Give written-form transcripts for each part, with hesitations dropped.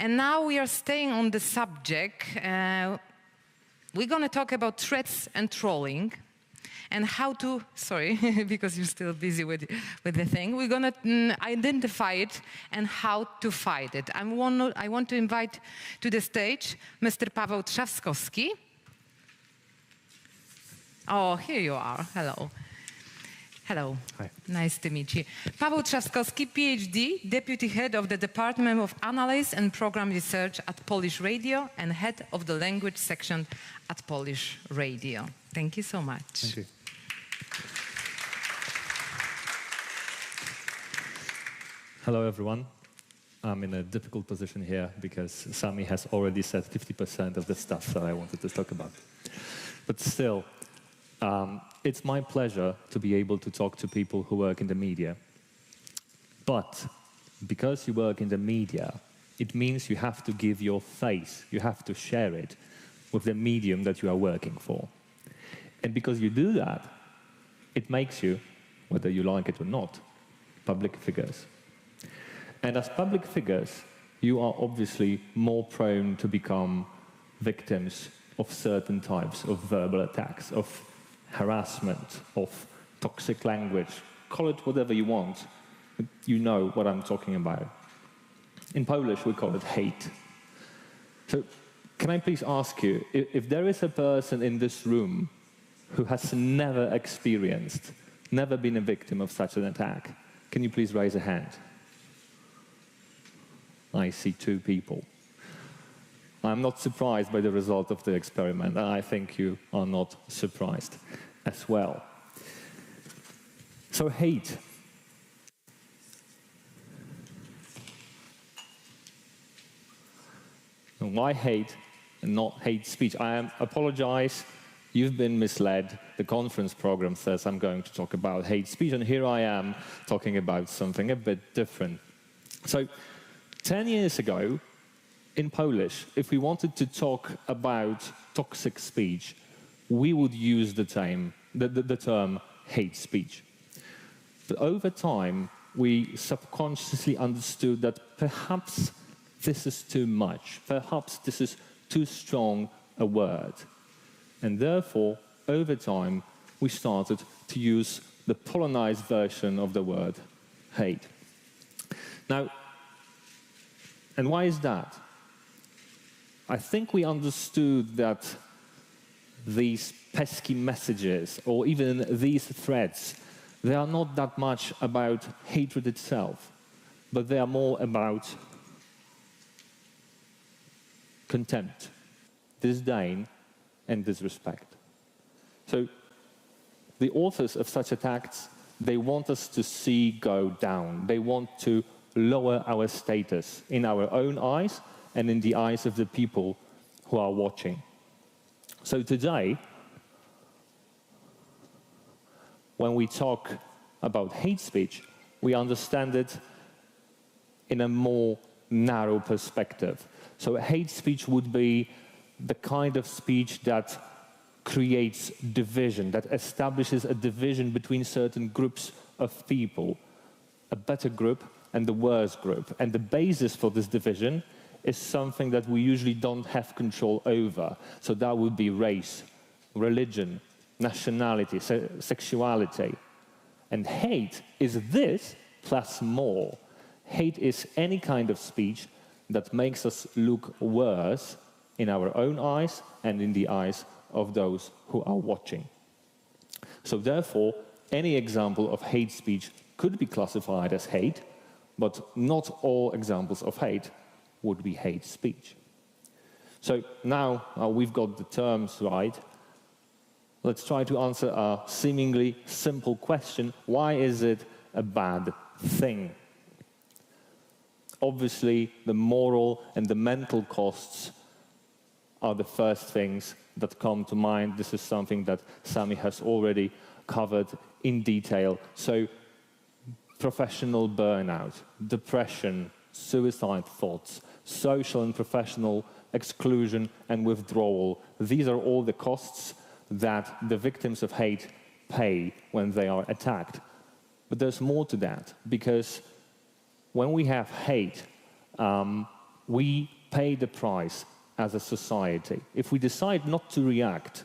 And now we are staying on the subject. We're going to talk about threats and trolling and how to, sorry, because you're still busy with the thing. We're going to identify it and how to fight it. I want to invite to the stage Mr. Paweł Trzskowski. Oh, here you are. Hello. Hello. Hi. Nice to meet you. Paweł Trzskowski, PhD, Deputy Head of the Department of Analysis and Program Research at Polish Radio and Head of the Language Section at Polish Radio. Thank you so much. Thank you. Hello, everyone. I'm in a difficult position here because Sami has already said 50% of the stuff that I wanted to talk about. But still, it's my pleasure to be able to talk to people who work in the media. But because you work in the media, it means you have to give your face, you have to share it with the medium that you are working for. And because you do that, it makes you, whether you like it or not, public figures. And as public figures, you are obviously more prone to become victims of certain types of verbal attacks, of harassment, of toxic language. Call it whatever you want, but you know what I'm talking about. In Polish, we call it hate. So, can I please ask you, if there is a person in this room who has never experienced, never been a victim of such an attack, can you please raise a hand? I see 2 people. I'm not surprised by the result of the experiment, and I think you are not surprised as well. So hate. And why hate and not hate speech? I apologize, you've been misled. The conference program says I'm going to talk about hate speech, and here I am talking about something a bit different. So 10 years ago, in Polish, if we wanted to talk about toxic speech, we would use the term hate speech. But over time, we subconsciously understood that perhaps this is too much, perhaps this is too strong a word. And therefore, over time, we started to use the Polonized version of the word hate. Now, and why is that? I think we understood that these pesky messages, or even these threats, they are not that much about hatred itself, but they are more about contempt, disdain, and disrespect. So the authors of such attacks, they want us to see go down. They want to lower our status in our own eyes and in the eyes of the people who are watching. So today, when we talk about hate speech, we understand it in a more narrow perspective. So hate speech would be the kind of speech that creates division, that establishes a division between certain groups of people, a better group and the worse group. And the basis for this division is something that we usually don't have control over. So that would be race, religion, nationality, sexuality. And hate is this plus more. Hate is any kind of speech that makes us look worse in our own eyes and in the eyes of those who are watching. So therefore, any example of hate speech could be classified as hate, but not all examples of hate would be hate speech. So now we've got the terms right. Let's try to answer a seemingly simple question. Why is it a bad thing? Obviously, the moral and the mental costs are the first things that come to mind. This is something that Sami has already covered in detail. So, professional burnout, depression, suicide thoughts, social and professional exclusion and withdrawal. These are all the costs that the victims of hate pay when they are attacked. But there's more to that, because when we have hate, we pay the price as a society. If we decide not to react,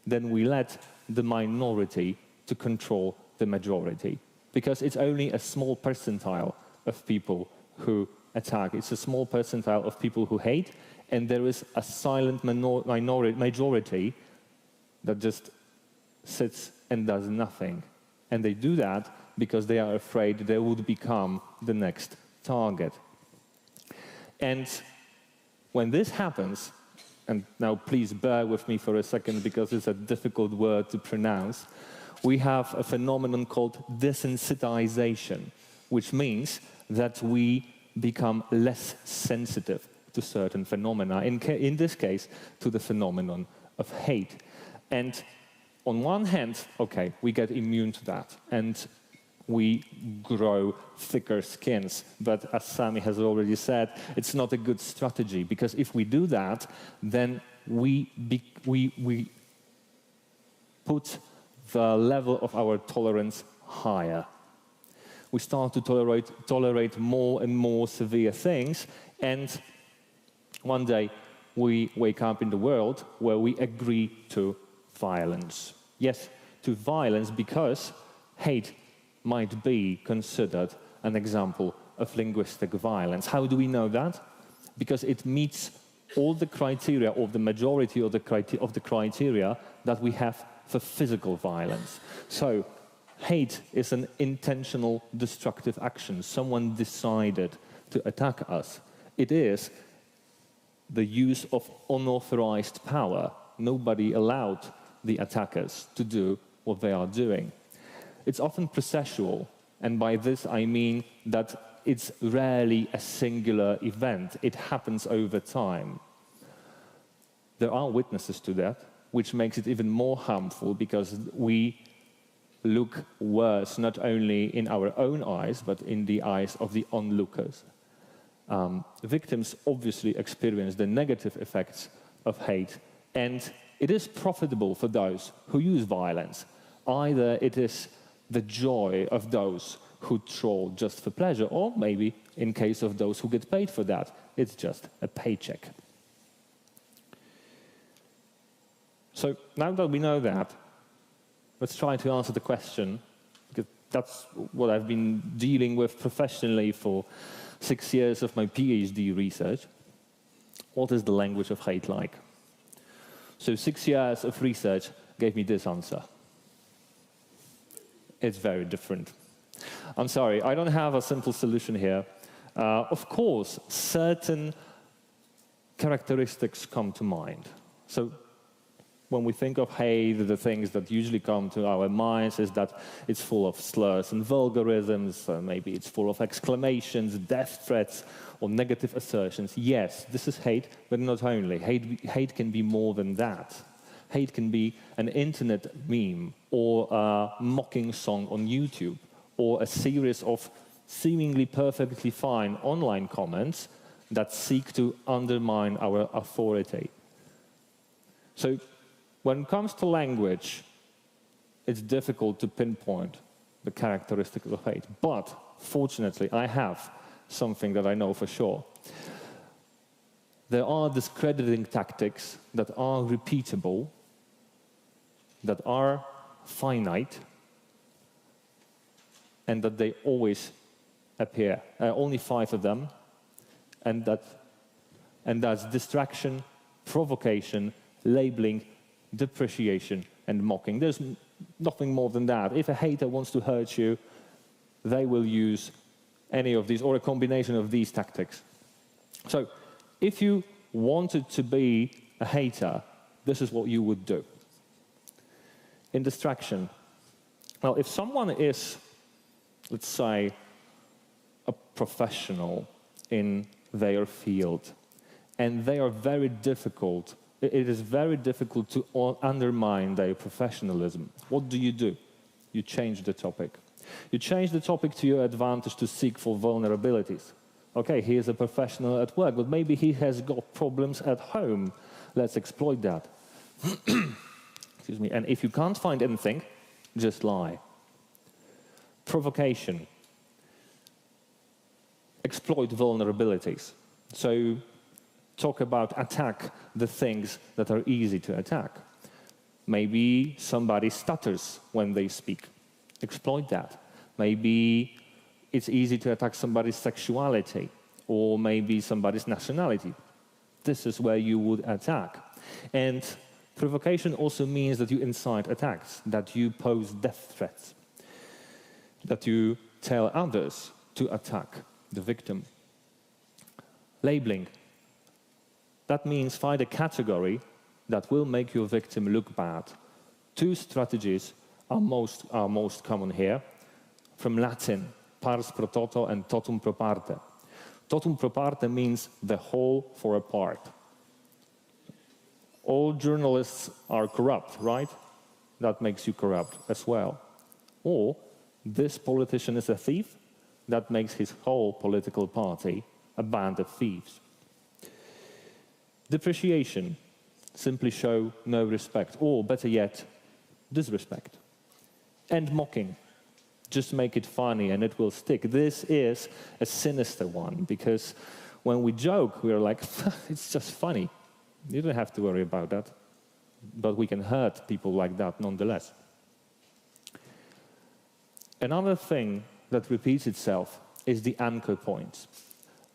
then we let the minority to control the majority, because it's only a small percentile of people who attack. It's a small percentile of people who hate, and there is a silent majority that just sits and does nothing. And they do that because they are afraid they would become the next target. And when this happens, and now please bear with me for a second because it's a difficult word to pronounce, we have a phenomenon called desensitization, which means that we become less sensitive to certain phenomena, in this case, to the phenomenon of hate. And on one hand, okay, we get immune to that, and we grow thicker skins. But as Sami has already said, it's not a good strategy, because if we do that, then we put the level of our tolerance higher. We start to tolerate more and more severe things, and one day we wake up in the world where we agree to violence. Yes, to violence, because hate might be considered an example of linguistic violence. How do we know that? Because it meets all the criteria, or the majority of the criteria that we have for physical violence. So hate is an intentional destructive action. Someone decided to attack us. It is the use of unauthorized power. Nobody allowed the attackers to do what they are doing. It's often processual, and by this I mean that it's rarely a singular event. It happens over time. There are witnesses to that, which makes it even more harmful, because we look worse not only in our own eyes, but in the eyes of the onlookers. Victims obviously experience the negative effects of hate, and it is profitable for those who use violence. Either it is the joy of those who troll just for pleasure, or maybe, in case of those who get paid for that, it's just a paycheck. So now that we know that, let's try to answer the question, because that's what I've been dealing with professionally for 6 years of my PhD research. What is the language of hate like? So 6 years of research gave me this answer. It's very different. I'm sorry, I don't have a simple solution here. Of course, certain characteristics come to mind. So when we think of hate, the things that usually come to our minds is that it's full of slurs and vulgarisms, maybe it's full of exclamations, death threats, or negative assertions. Yes, this is hate, but not only. Hate can be more than that. Hate can be an internet meme, or a mocking song on YouTube, or a series of seemingly perfectly fine online comments that seek to undermine our authority. So when it comes to language, it's difficult to pinpoint the characteristics of hate. But fortunately, I have something that I know for sure. There are discrediting tactics that are repeatable, that are finite, and that they always appear. Only 5 of them, and that's distraction, provocation, labeling, depreciation, and mocking. There's nothing more than that. If a hater wants to hurt you, they will use any of these, or a combination of these tactics. So if you wanted to be a hater, this is what you would do. In distraction, well, if someone is, let's say, a professional in their field, and they are very difficult, it is very difficult to undermine their professionalism, what do? You change the topic. You change the topic to your advantage to seek for vulnerabilities. Okay, he is a professional at work, but maybe he has got problems at home. Let's exploit that. Excuse me. And if you can't find anything, just lie. Provocation. Exploit vulnerabilities. So talk about attack the things that are easy to attack. Maybe somebody stutters when they speak. Exploit that. Maybe it's easy to attack somebody's sexuality, or maybe somebody's nationality. This is where you would attack. And provocation also means that you incite attacks, that you pose death threats, that you tell others to attack the victim. Labeling. That means find a category that will make your victim look bad. Two strategies are most common here, from Latin, pars pro toto and totum pro parte. Totum pro parte means the whole for a part. All journalists are corrupt, right? That makes you corrupt as well. Or this politician is a thief, that makes his whole political party a band of thieves. Depreciation, simply show no respect, or better yet, disrespect. And mocking, just make it funny and it will stick. This is a sinister one, because when we joke, we're like, it's just funny. You don't have to worry about that. But we can hurt people like that nonetheless. Another thing that repeats itself is the anchor points.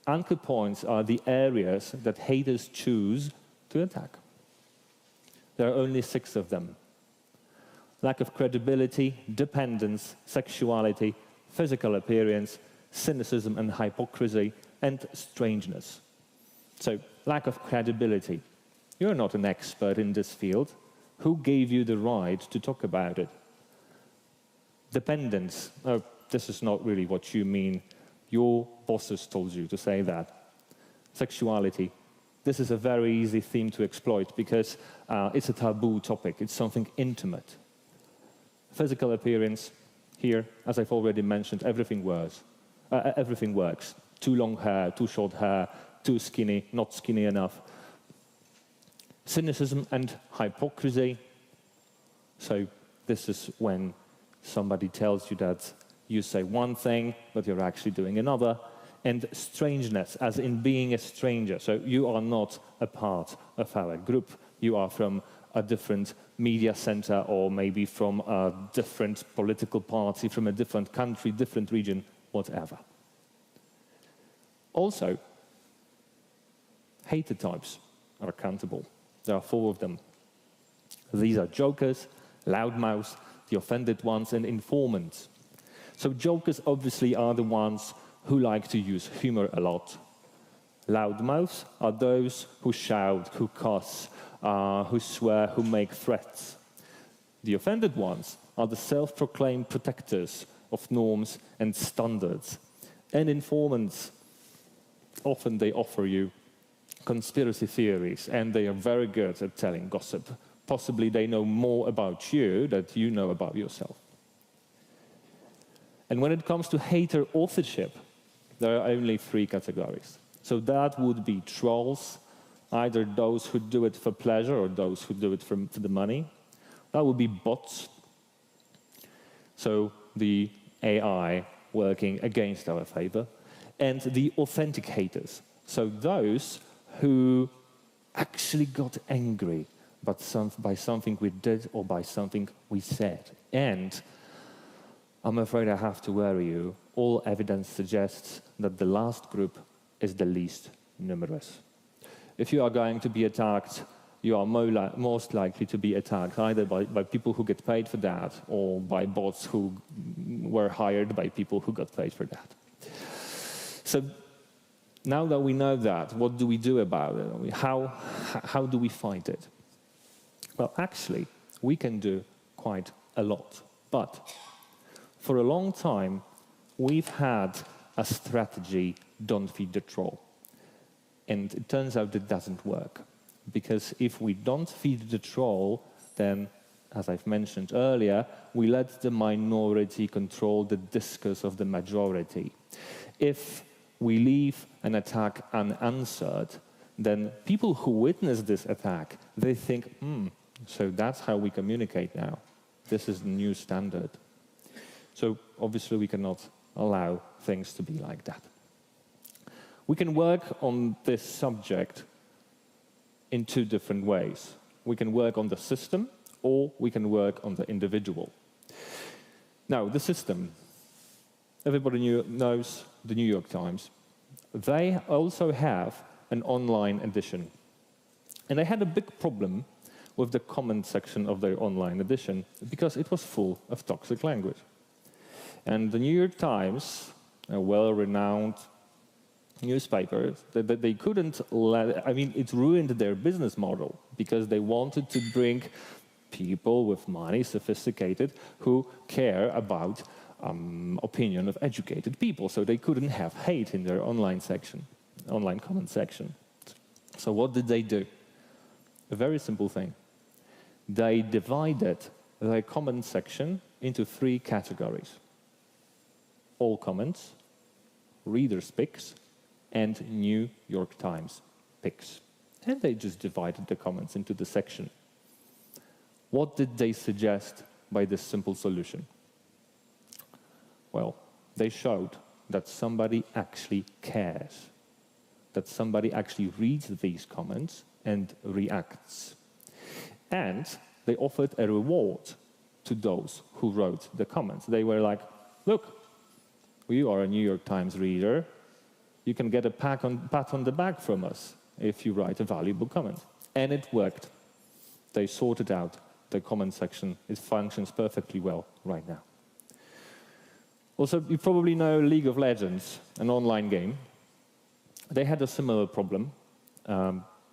Anchor points are the areas that haters choose to attack. There are only 6 of them. Lack of credibility, dependence, sexuality, physical appearance, cynicism and hypocrisy, and strangeness. So, lack of credibility. You're not an expert in this field. Who gave you the right to talk about it? Dependence. Oh, this is not really what you mean. Your bosses told you to say that. Sexuality. This is a very easy theme to exploit because it's a taboo topic. It's something intimate. Physical appearance. Here, as I've already mentioned, everything works. Too long hair, too short hair, too skinny, not skinny enough. Cynicism and hypocrisy. So this is when somebody tells you that you say one thing, but you're actually doing another. And strangeness, as in being a stranger. So you are not a part of our group. You are from a different media center, or maybe from a different political party, from a different country, different region, whatever. Also, hater types are accountable. There are 4 of them. These are jokers, loudmouths, the offended ones, and informants. So jokers obviously are the ones who like to use humor a lot. Loudmouths are those who shout, who cuss, who swear, who make threats. The offended ones are the self-proclaimed protectors of norms and standards. And informants, often they offer you conspiracy theories, and they are very good at telling gossip. Possibly they know more about you than you know about yourself. And when it comes to hater authorship, there are only 3 categories. So that would be trolls, either those who do it for pleasure or those who do it for the money. That would be bots, so the AI working against our favor. And the authentic haters, so those who actually got angry by something we did or by something we said. And I'm afraid I have to worry you, all evidence suggests that the last group is the least numerous. If you are going to be attacked, you are most likely to be attacked either by people who get paid for that, or by bots who were hired by people who got paid for that. So now that we know that, what do we do about it? How do we fight it? Well, actually, we can do quite a lot. But for a long time, we've had a strategy, don't feed the troll. And it turns out it doesn't work. Because if we don't feed the troll, then, as I've mentioned earlier, we let the minority control the discourse of the majority. If we leave an attack unanswered, then people who witness this attack, they think, so that's how we communicate now. This is the new standard. So obviously we cannot allow things to be like that. We can work on this subject in two different ways. We can work on the system, or we can work on the individual. Now, the system. Everybody knows the New York Times. They also have an online edition. And they had a big problem with the comment section of their online edition because it was full of toxic language. And the New York Times, a well-renowned newspaper, they couldn't let, I mean, it ruined their business model because they wanted to bring people with money, sophisticated, who care about opinion of educated people. So they couldn't have hate in their online section, online comment section. So what did they do? A very simple thing. They divided their comment section into 3 categories. All comments, readers' picks, and New York Times picks. And they just divided the comments into the section. What did they suggest by this simple solution? Well, they showed that somebody actually cares, that somebody actually reads these comments and reacts. And they offered a reward to those who wrote the comments. They were like, look, you are a New York Times reader. You can get a pat on the back from us if you write a valuable comment. And it worked. They sorted out the comment section. It functions perfectly well right now. Also, you probably know League of Legends, an online game. They had a similar problem.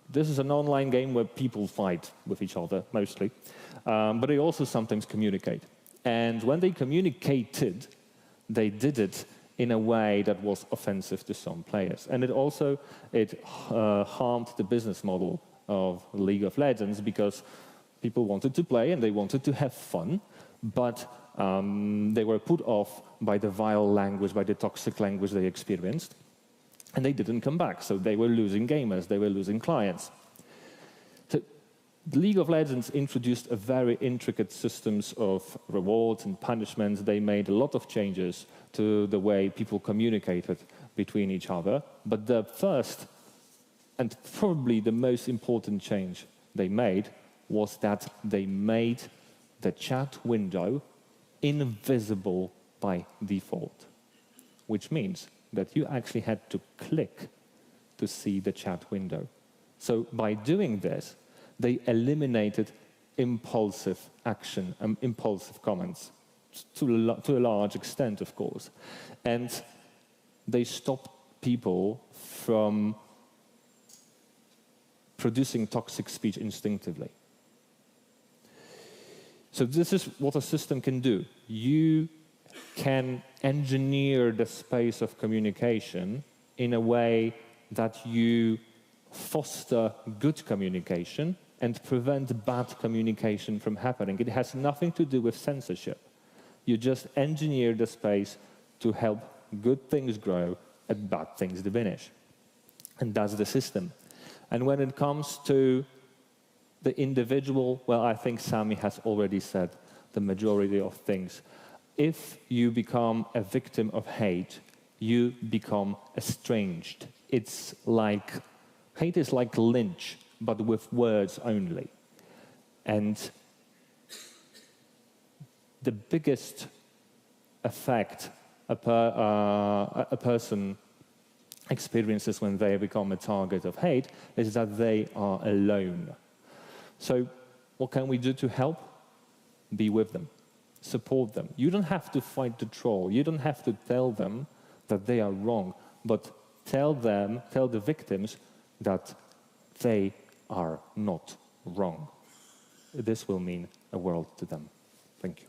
This is an online game where people fight with each other, mostly. But they also sometimes communicate. And when they communicated, they did it in a way that was offensive to some players. And it harmed the business model of League of Legends because people wanted to play and they wanted to have fun, but they were put off by the vile language, by the toxic language they experienced, and they didn't come back. So they were losing gamers, they were losing clients. So League of Legends introduced a very intricate systems of rewards and punishments. They made a lot of changes to the way people communicated between each other. But the first and probably the most important change they made was that they made the chat window invisible by default, which means that you actually had to click to see the chat window. So by doing this, they eliminated impulsive action and impulsive comments to a large extent, of course. And they stopped people from producing toxic speech instinctively. So this is what a system can do. You can engineer the space of communication in a way that you foster good communication and prevent bad communication from happening. It has nothing to do with censorship. You just engineer the space to help good things grow and bad things diminish. And that's the system. And when it comes to the individual, well, I think Sami has already said the majority of things. If you become a victim of hate, you become estranged. It's like, hate is like lynch, but with words only. And the biggest effect a person experiences when they become a target of hate is that they are alone. So what can we do to help? Be with them. Support them. You don't have to fight the troll. You don't have to tell them that they are wrong, but tell the victims that they are not wrong. This will mean a world to them. Thank you.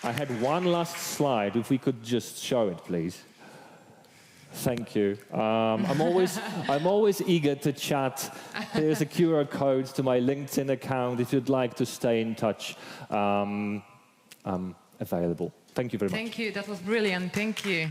I had one last slide. If we could just show it, please. Thank you. I'm always eager to chat. Here's a QR code to my LinkedIn account. If you'd like to stay in touch, I'm available. Thank you very much. Thank you. That was brilliant. Thank you.